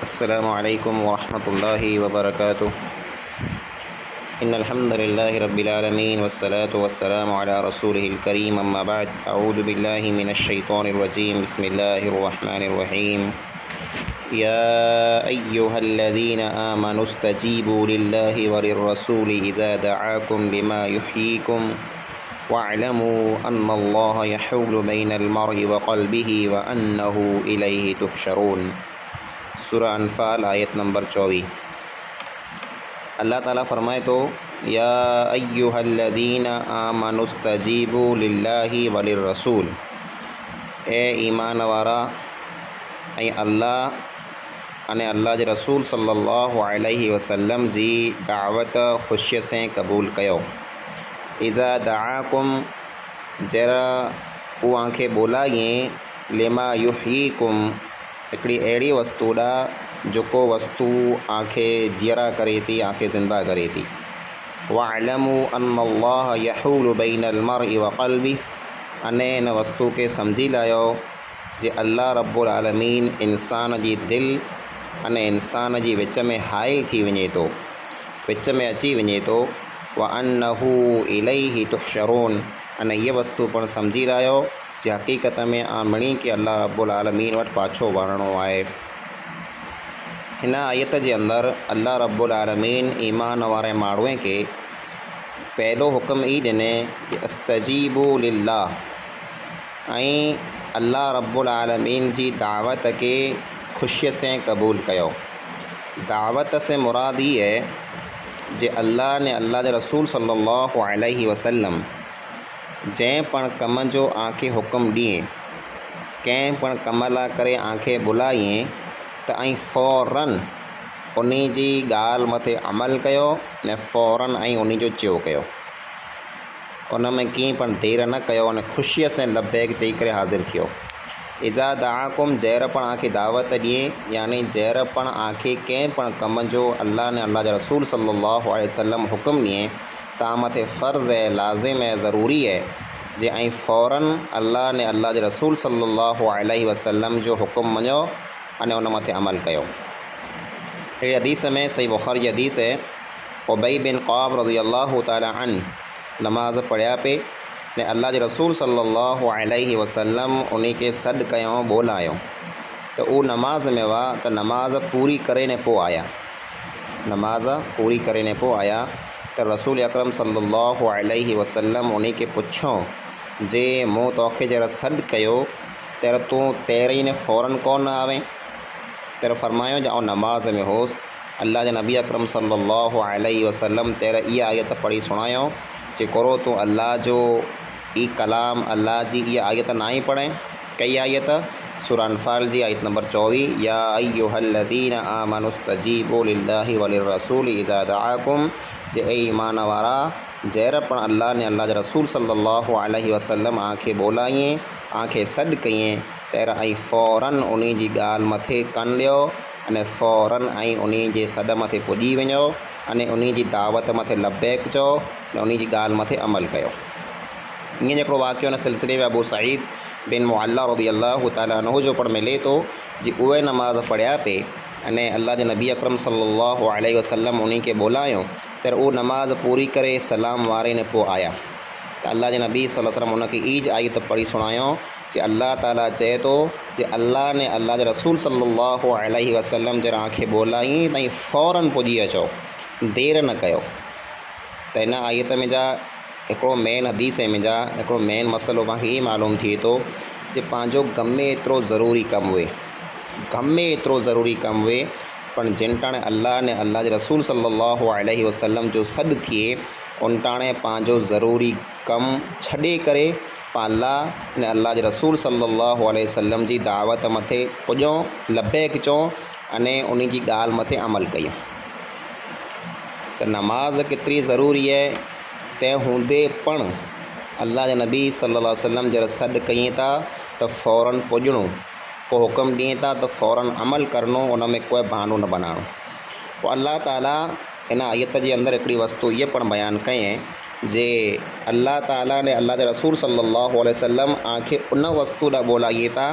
अस्सलामु अलैकुम वरहमतुल्लाहि वबरकातुह। इन्नल हम्दुलिल्लाहि रब्बिल आलमीन वस्सलातु वस्सलामु अला रसूलिहिल करीम अम्मा बाद। अऊज़ु बिल्लाहि मिनश शैतानिर रजीम। बिस्मिल्लाहिर रहमानिर रहीम। या अय्युहल्लज़ीना आमनुस्तजीबू लिल्लाहि वलिर्रसूलि इज़ा दआकुम लिमा युहयीकुम वअलमू अन्नल्लाह यहूलु बैनल मर्इ व क़ल्बिही व अन्नहु इलैहि तुहशरून। सूरह अनफाल आयत नंबर 24। अल्लाह ताला फरमाए तो या अय्युहल्लज़ीना आमनुस्तजीबू लिल्लाहि वलिर्रसूल, ए ईमान वारा ऐं अल्लाह अने अल्लाह जे रसूल सल्लल्लाहु अलैहि वसल्लम जी दावत ख़ुशीअ से क़बूल कयो। इज़ा दआकुम, जरा उहाँखे बोलाइए लिमा युहयीकुम, हिकिड़ी अहिड़ी वस्तु ॾांहुं जेको वस्तु आंखे जियरा करे थी, आंखे ज़िंदा करे थी। वअलमू अन्नल्लाह यहूलु बैनल मर्इ व क़ल्बिही, अने इन वस्तु खे सम्झी लायो जे अल्लाह रब्बुल आलमीन इंसान जी दिलि अने इंसान जी विच में हाइल थी वञे थो, विच में अची वञे थो। व अन्नहु इलैहि तुहशरून, अने हीअ वस्तु पण सम्झी लायो जे हक़ीक़त में आमणी के अल्लाह रब्बुल आलमीन वटि पाछो वञिणो आहे। हिन आयत जे अंदरि अल्लाह रब्बुल आलमीन ईमान वारे माण्हूअ खे पहिलो हुकुम ई ॾिने कि अस्तजीबू लिल्लाह, ऐं अल्लाह रब्बुल आलमीन जी दावत के ख़ुशीअ से क़बूल कयो। दावत से मुराद ई है जे अल्लाह ने अल्लाह जे रसूल सल्लल्लाहु अलैहि वसल्लम जंहिं पण कम जो आंखे हुकुम ॾिए, कंहिं पण कम लाइ करे आंखे बुलाइए त ऐं फ़ौरन उन जी ॻाल्हि मथे अमल कयो ने फ़ौरन ऐं उन जो चयो कयो। उन में कीअं पण देरि न कयो अने ख़ुशीअ से लब्बैक चई करे हाज़िर थियो। इज़ा दआकुम, जहिड़ पण आंखे दावत ॾिए, यानी जहिड़ पण आंखे कंहिं पण कम जो अल्लाह ने अल्लाह जे रसूल सल्लल्लाहु अलैहि वसल्लम हुकुम ॾिए, तव्हां मथे फ़र्ज़ है, लाज़िम है, ज़रूरी है जे ऐं फ़ौरन अल्लाह ने अल्लाह जे रसूल सल्लल्लाहु अलैहि वसल्लम जो हुकुम मञो अने उन मथे अमल कयो। अहिड़ी हदीस में सही बुख़ारी हदीस है, उबई बिन क़ाब रज़ियल्लाहु ताला अन्हु नमाज़ पढ़िया पे ने अल्लाह जे रसूल सल्लल्लाहु अलैहि वसल्लम उन खे सॾु कयो, ॿोलायो त उहो नमाज़ में हुआ त नमाज़ पूरी करे ने पोइ आया। नमाज़ पूरी करे ने पोइ आया त रसूल अकरम सल्लल्लाहु अलैहि वसल्लम उन खे पुछो जे मूं तोखे जरा सॾु कयो तर तूं तेरे ने फ़ौरन कोन आवे? तेरे फरमायो जो आउं नमाज़ में होसि। अल्लाह जे नबी अकरम सल्लल्लाहु अलैहि वसल्लम तेरे इहा आयत पढ़ी सुणायो जे करो तूं अल्लाह जो ई कलाम, अल्लाह जी इहा आयत ना ही पढ़े। कई आयत? सूरह अनफाल जी आयत नंबर 24, या अय्युहल्लज़ीना आमनुस्तजीबू लिल्लाहि वलिर्रसूलि इज़ा दआकुम, जे ए ईमान वारा जहिड़ पण अल्लाह ने अल्लाह जे रसूल सल्लल्लाहु अलैहि वसल्लम आंखे ॿोलाइए, आंखे सॾु कईं, तर ऐं फ़ौरन उन जी ॻाल्हि मथे कन ॾियो अने फ़ौरन ऐं उन जे सॾ मथे पुॼी वञो अने उन जी दावत मथे लब्बैक चओ ऐं उन जी ॻाल्हि मथे अमल कयो। ईअं हिकिड़ो वाक़ियो हिन सिलसिले में अबू सईद बिन मुअल्ला रज़ियल्लाहु ताला अन्हु जो पण मिले थो जी उहे नमाज़ पढ़िया पे अने अल्लाह जे नबी अकरम सल्लल्लाहु अलैहि वसल्लम उन खे ॿोलायो त उहो नमाज़ पूरी करे सलाम वारे ने पोइ आया त अल्लाह जे नबी सल्लल्लाहु अलैहि वसल्लम उनखे ईज आयत पढ़ी सुणायो कि अल्लाह ताला चए थो कि अल्लाह ने अल्लाह जे रसूल सल्लल्लाहु अलैहि वसल्लम जरा आंखे ॿोलाई त फ़ौरन पुॼी अचो, देरि न कयो। त हिन आयत में जा हिकिड़ो मेन हदीस में जा हिकिड़ो मेन मसइलो तव्हांखे इहे मालूम थिए थो जे पंहिंजो गम में एतिरो ज़रूरी कमु हुए, गम में एतिरो ज़रूरी कमु हुए, पण जिन टाणे अल्लाह ने अल्लाह जे रसूल सल्लल्लाहु अलैहि वसल्लम जो सॾु थिए उन टाणे पंहिंजो ज़रूरी कमु छॾे करे अल्लाह ने अल्लाह जे रसूल सल्लल्लाहु अलैहि वसल्लम जी दावत मथे पुॼो, लब्बैक चओ अने उन जी ॻाल्हि मथे अमल कयूं। त नमाज़ केतिरी ज़रूरी है, तंहिं हूंदे पण अल्लाह जे नबी सल्लल्लाहु अलैहि वसल्लम जरा सॾु कयूं था त फ़ौरन पुॼणो, को हुकुम ॾिए था त फ़ौरन अमल करिणो, उन में कोई बहानो न बनाइणो। पोइ अल्लाह ताला हिन आयत जे अंदरि हिकिड़ी वस्तु इहे पण बयानु कयईं जे अल्लाह ताला ने अल्लाह जे रसूल सल्लल्लाहु अलैहि वसल्लम आंखे उन वस्तु ॾांहुं ॿोलाइए था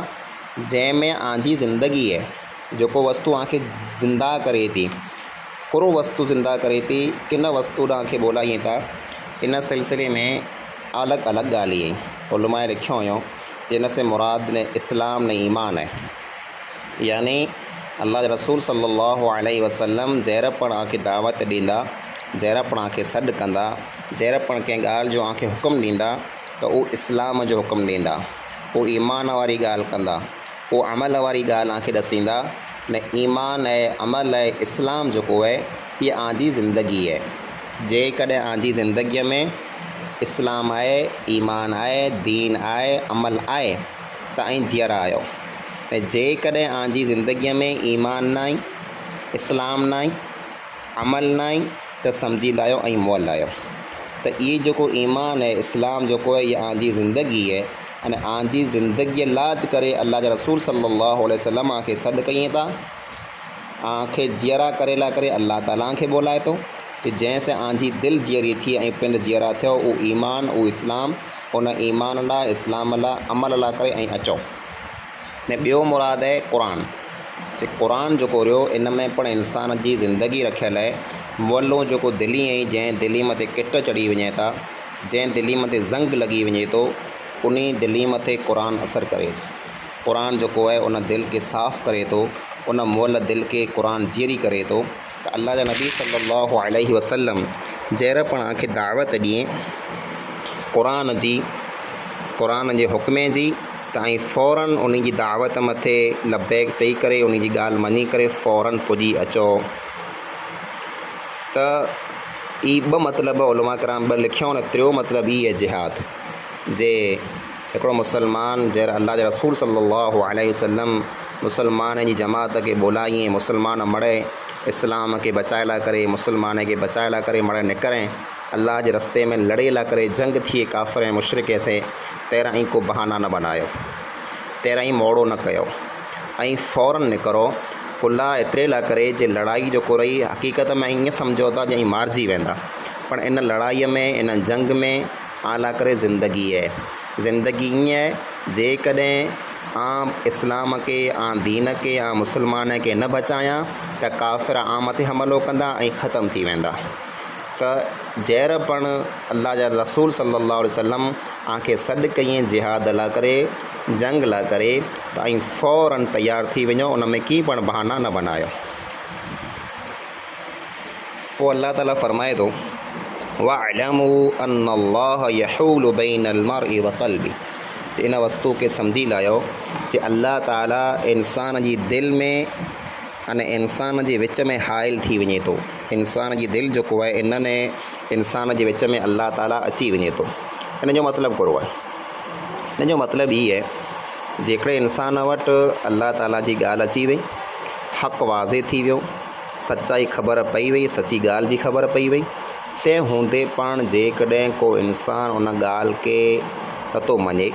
जंहिंमें आंजी ज़िंदगी है, जेको वस्तु तव्हांखे ज़िंदा करे थी, कहिड़ो वस्तु ज़िंदा करे थी, किन वस्तु तव्हांखे ॿोलाईं था, इन सिलसिले में अलॻि अलॻि ॻाल्हि आई। उलमाए लिखियो हुयो जिन से मुराद ने इस्लाम ने ईमान है, यानी अल्लाह जे रसूल सल्लल्लाहु अलैहि वसल्लम जहिड़ा पण तव्हांखे दावत ॾींदा, जहिड़ा पण तव्हांखे सॾु कंदा, जहिड़ा पण कंहिं ॻाल्हि जो तव्हांखे हुकुम ॾींदा त उहो इस्लाम जो हुकुम ॾींदा, उहो ईमान वारी ॻाल्हि कंदा, उहो अमल वारी ॻाल्हि तव्हांखे ॾसींदा। न ईमान आहे, अमल आहे, इस्लाम जेको आहे इहा तव्हांजी ज़िंदगी आहे। जेकॾहिं तव्हांजी ज़िंदगीअ में इस्लाम आहे, ईमान आहे, दीन आहे, अमल आहे त ऐं जीअरा आहियो। ऐं जेकॾहिं तव्हांजी ज़िंदगीअ में ईमान न आहे, इस्लाम न आहे, अमल न आहे त सम्झी लाहियो ऐं मुअल आहियो। त इहे जेको ईमान आहे, इस्लाम जेको आहे, इहा तव्हांजी ज़िंदगी आहे। अने तव्हांजी ज़िंदगीअ लाज करे अल्लाह जा रसूल सल्लल्लाहु अलैहि वसल्लम तव्हांखे सॾु कईं था, तव्हांखे जीअरा करे लाइ करे अल्लाह ताला खे ॿोलाए थो कि जंहिंसां तव्हांजी दिलि जीअरी थी ऐं पिंड जीअरा थियो, उहो ईमान, उहो इस्लाम, उन ईमान लाइ, इस्लाम लाइ, अमल लाइ करे ऐं अचो। ने ॿियो मुराद आहे क़ुरान। क़ुरान जेको रहियो इन में पण इंसान जी ज़िंदगी रखियल आहे। मुअलो जेको दिली ऐं जंहिं दिली मथे किट चढ़ी वञे था, जंहिं दिली मथे ज़ंग लॻी वञे थो, उन दिली मथे क़ुरान असरु करे थो। क़ुरान जेको आहे उन दिलि खे साफ़ु करे थो, उन मुअल दिलि खे क़ुरान जीअरी करे थो। त अल्लाह जा नबी सल्लल्लाहु अलैहि वसल्लम जहिड़ा पण तव्हांखे दावत ॾिए क़ुरान जी, क़ुरान जे हुक्मे जी, त ऐं फ़ौरन उन जी दावत मथे लबैक चई करे, उन जी ॻाल्हि मञी करे फ़ौरन पुॼी अचो। त ई ॿ मतिलब उलमा कराम ॿ लिखियो न। टियों मतिलबु ई आहे जिहाद। जे हिकिड़ो मुसलमान जहिड़ा अल्लाह जे रसूल सल्लल्लाहु अलैहि वसल्लम मुसलमान जी जमात खे ॿोलाईं, मुसलमान मड़े इस्लाम खे बचाए लाइ करे, मुसलमान खे बचाए लाइ करे मड़े निकिरें, अल्लाह जे रस्ते में लड़े लाइ करे जंग थिए काफ़िर ऐं मुशरिक से, तेरा ई को बहाना न बनायो, तेरा ई मोड़ो न कयो ऐं फ़ौरन निकिरो। कुल्ला एतिरे लाइ करे जे लड़ाई जेको रही हक़ीक़त में ईअं सम्झो था जीअं मारिजी वेंदा, पर इन लड़ाईअ में, इन जंग में आला करे ज़िंदगी आहे। ज़िंदगी ईअं आहे जेकॾहिं आम इस्लाम खे, आम दीन खे, आम मुसलमान खे न बचायां त काफ़िर आम मथे हमिलो कंदा ऐं ख़तमु थी वेंदा। त जहिड़ा पण अल्लाह जा रसूल सल्लल्लाहु अलैहि वसल्लम तव्हांखे सॾु कईं जिहाद लाइ करे, जंग लाइ करे, त ऐं फ़ौरन तयारु थी वञो, उन में की पण बहाना न बनायो। पोइ अल्लाह ताला फरमाए थो वअलमू अन्नल्लाह यहूलु बैनल मर्इ व क़ल्बि। इन वस्तु खे सम्झी लायो जे अल्लाह ताला इंसान जी दिलि में अने इंसान जे विच में हाइल थी वञे थो। इंसान जी दिलि जेको आहे इन में इंसान जे विच में अल्लाह ताला अची वञे थो। इन जो मतिलबु कहिड़ो आहे? इन जो मतिलबु ई आहे जेकॾहिं इंसान वटि अल्लाह ताला जी ॻाल्हि अची वई, हक़ वाज़े थी वियो, सचाई ख़बर पई वई, सची ॻाल्हि जी ख़बर पई वई, तंहिं हूंदे पाण जेकॾहिं को इंसान उन ॻाल्हि खे नथो मञे,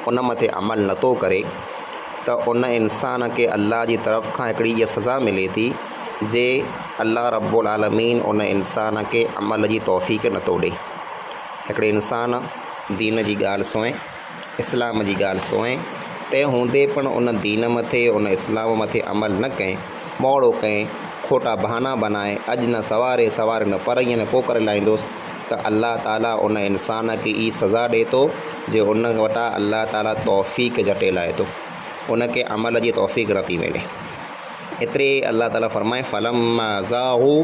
उन मथे अमल नथो करे, त उन इंसान खे अल्लाह जी तरफ़ खां हिकिड़ी इहा सज़ा मिले थी जे अल्लाह रब्बुल आलमीन उन इंसान खे अमल जी तौफ़ीक़ नथो ॾे। हिकिड़े इंसान दीन जी ॻाल्हि सोए, इस्लाम जी ॻाल्हि सोए, तंहिं हूंदे पण उन दीन मथे, उन इस्लाम मथे अमल न करें, मोड़ो करें, खोटा बहाना बनाए, अॼु न सवारे न पर ईअं न पोइ करे लाहींदुसि, त अल्लाह ताला उन इंसान खे ई सज़ा ॾिए थो जे उन वटां अल्लाह ताला तौफ़ीक़ जटे लाहे थो, उनखे अमल जी तौफ़ीक़ नथी मिले। एतिरे अल्लाह ताला फरमाए फलम्मा ज़ाग़ू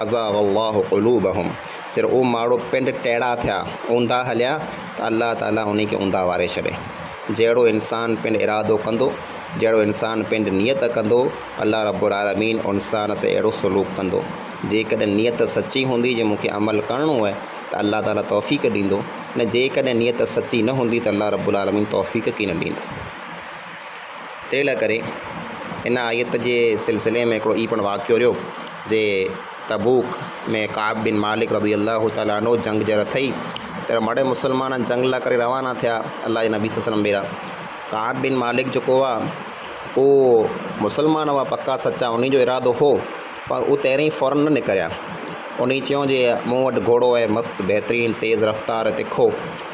अज़ाग़ अल्लाहु क़ुलूबहुम। जॾहिं उहो माण्हू पिंड टेड़ा थिया, ऊंधा हलिया, त अल्लाह ताला उन खे ऊंधा वारे छॾे। जहिड़ो इंसान पिंड इरादो कंदो, जहिड़ो इंसान पिंड नियत कंदो, अल्लाह रब्बुल आलमीन इंसान सां अहिड़ो सलूक कंदो। जेकॾहिं नियत सची हूंदी जे मूंखे अमल करिणो आहे त अल्लाह ताला तौफ़ीक़ ॾींदो, न जेकॾहिं नियत सची न हूंदी त अल्लाह रब्बुल आलमीन तौफ़ीक़ कीन ॾींदो। तंहिं लाइ करे इन आयत जे सिलसिले में हिकिड़ो ई पण वाक़ियो रहियो जे तबूक में काब बिन मालिक रज़ी अल्लाह ताला अन्हु जंग जर थी त मड़े मुसलमान जंग लाइ करे रवाना थिया अल्लाह जे नबी सल्लल्लाहु अलैहि वसल्लम। काब बिन मालिक जेको आहे उहो मुसलमान हुआ पक्का सचा, उन जो इरादो हो, पर उहो पहिरीं फ़ौरन न निकिरिया। उन चयो जे मूं वटि घोड़ो आहे मस्तु बहितरीनु तेज़ रफ़्तार तिखो,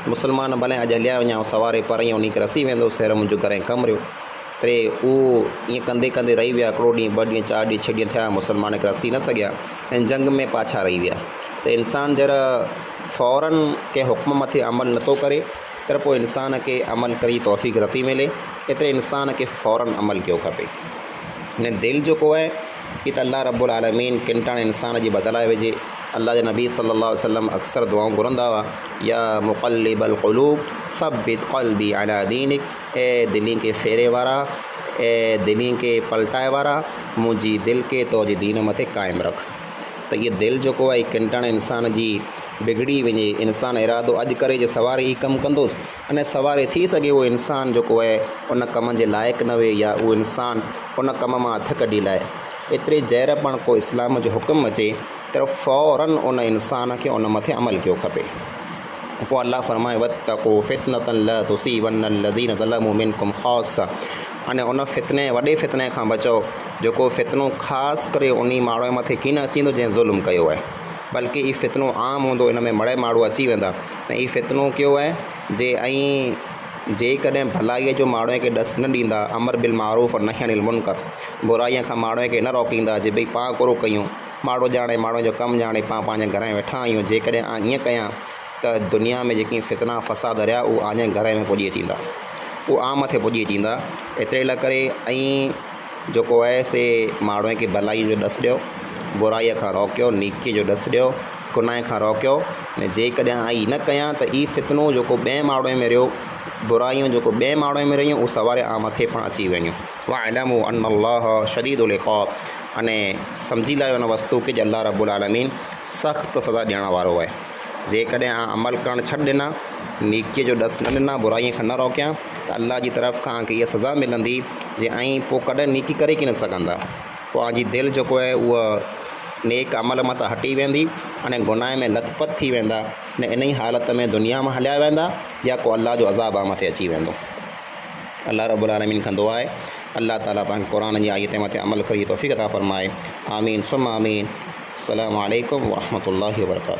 मुसलमान भले अॼु हलिया वञा सवारे पर ई उन खे रसी वेंदो, सैर मुंहिंजो करे कमु रहियो। ते उहो ईअं कंदे कंदे रही विया हिकिड़ो ॾींहुं, 2 ॾींहं, 4 ॾींहं, 6 ॾींहं थिया, मुस्लमान खे रसी न सघिया ऐं जंग में पाछा रही विया। त इंसानु जरा फ़ौरन कंहिं हुक्म मथे अमल नथो करे त पोइ इंसान खे अमल करे तौफ़ीक़ नथी मिले, एतिरे इंसान खे फ़ौरन अमल कयो खपे। हिन दिलि जेको आहे हीअ त अल्लाह रब्बुल आलमीन किनटाणे इंसान जी बदिलाए विझे। अल्लाह जे नबी सल्लल्लाहु अलैहि वसल्लम अक्सर दुआऊं घुरंदा हुआ, या मुक़ल्लिबल क़ुलूब सब्बित क़ल्बी अला दीनिक, ए दिली खे फेरे वारा, ए दिली खे पलटाए वारा, मुंहिंजी दिलि खे तुंहिंजे दीन मथे क़ाइमु रख। त इहा दिलि जेको आहे किनटाणे इंसान जी बिगड़ी वञे, इंसान इरादो अॼु करे जे सवारे ई कमु कंदुसि, अने सवारे थी सघे उहो इंसान जेको आहे उन कम जे लाइक़ु न हुए, या उहो इंसान उन कम मां हथु कढी लाइ। एतिरे ज़हर पण को इस्लाम जो हुकुम अचे त फ़ौरन उन इंसान खे उन मथे अमल कयो खपे। पोइ अल्लाह फरमाए वत्तक़ू फितनतन ला तुसीबन लज़ीन ज़लमू मिनकुम ख़ासा, अने उन फितने, वॾे फितने खां बचो जेको फितनो ख़ासि करे उन माण्हू मथे कीन अचींदो जंहिं ज़ुल्म कयो आहे, बल्कि ई फितनो आम हूंदो, इन में मड़े माण्हू अची वेंदा। ऐं ई फितनो कयो आहे जेकॾहिं भलाईअ जो माण्हू खे ॾसु न ॾींदा, अमर बिल मारूफ़ और नही अनिल मुनकर, बुराईअ खां माण्हू खे न रोकींदा, जे भई पाण कोरो कयूं, माण्हू ॼाणे, माण्हू जो कमु ॼाणे, पाण पंहिंजे घर में वेठा आहियूं, जेकॾहिं ईअं कयां त दुनिया में जेकी फितना फ़साद रहिया उहे आने घर में पुॼी अचींदा, उहे आम मथे पुॼी अचींदा। एतिरे लाइ करे ऐं जेको आहे से माण्हू खे भलाई जो ॾसु ॾियो, बुराईअ खां रोकियो, नेकीअ जो ॾसु ॾियो, गुनाह खां रोकियो। ऐं जेकॾहिं न कयां त ई फितनो जेको ॿिए माण्हू में रहियो, बुराइयूं जेको ॿिए माण्हू में रहियूं, उहे सवारे मथे पण अची वञूं। वअलमू अन्नल्लाह शदीदुल इक़ाब, अने सम्झी लाहियो हिन वस्तु खे अल्लाह रब्बुल आलमीन सख़्तु सज़ा ॾियण वारो आहे। जेकॾहिं अमल करणु छॾि ॾिना, नेकीअ जो ॾसु न ॾिना, बुराईअ खां न रोकियां, त अल्लाह जी तरफ़ खां इहा सज़ा मिलंदी जे ऐं पोइ कॾहिं नेकी करे की न सघंदा। पोइ जी दिलि जेको आहे उहा नेक अमल मां त हटी वेंदी, अने गुनाह में लथपथ थी वेंदा, ने इन ई हालत में दुनिया में हलिया वेंदा, या को अल्लाह जो अज़ाब मथे अची वेंदो। अल्लाह रब्बुल आलमीन खां दुआ आहे अल्लाह ताला पंहिंजे क़ुरान जी आयत मथे अमल करे तौफ़ीक़ अता फ़रमाए। आमीन सुम्मा आमीन। अस्सलामु अलैकुम वरहमतुल्लाहि वबरकातुहू।